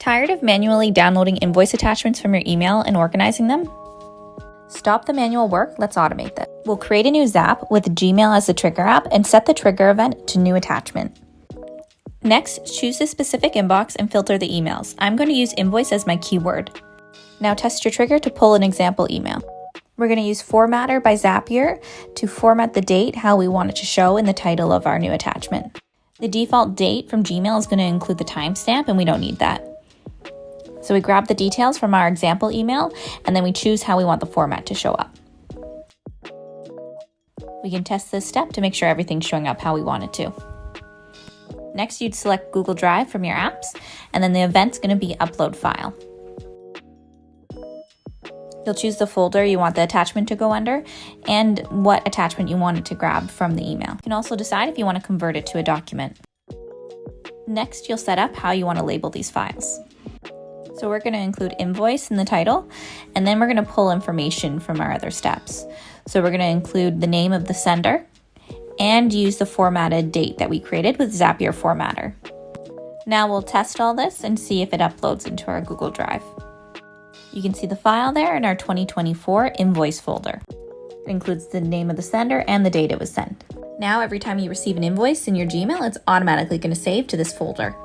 Tired of manually downloading invoice attachments from your email and organizing them? Stop the manual work, let's automate this. We'll create a new Zap with Gmail as the trigger app and set the trigger event to new attachment. Next, choose a specific inbox and filter the emails. I'm going to use Invoice as my keyword. Now test your trigger to pull an example email. We're going to use Formatter by Zapier to format the date how we want it to show in the title of our new attachment. The default date from Gmail is going to include the timestamp, and we don't need that. So we grab the details from our example email, and then we choose how we want the format to show up. We can test this step to make sure everything's showing up how we want it to. Next, you'd select Google Drive from your apps, and then the event's going to be Upload File. You'll choose the folder you want the attachment to go under and what attachment you want it to grab from the email. You can also decide if you want to convert it to a document. Next, you'll set up how you want to label these files. So we're going to include invoice in the title, and then we're going to pull information from our other steps. So we're going to include the name of the sender and use the formatted date that we created with Zapier Formatter. Now we'll test all this and see if it uploads into our Google Drive. You can see the file there in our 2024 invoice folder. It includes the name of the sender and the date it was sent. Now every time you receive an invoice in your Gmail, it's automatically going to save to this folder.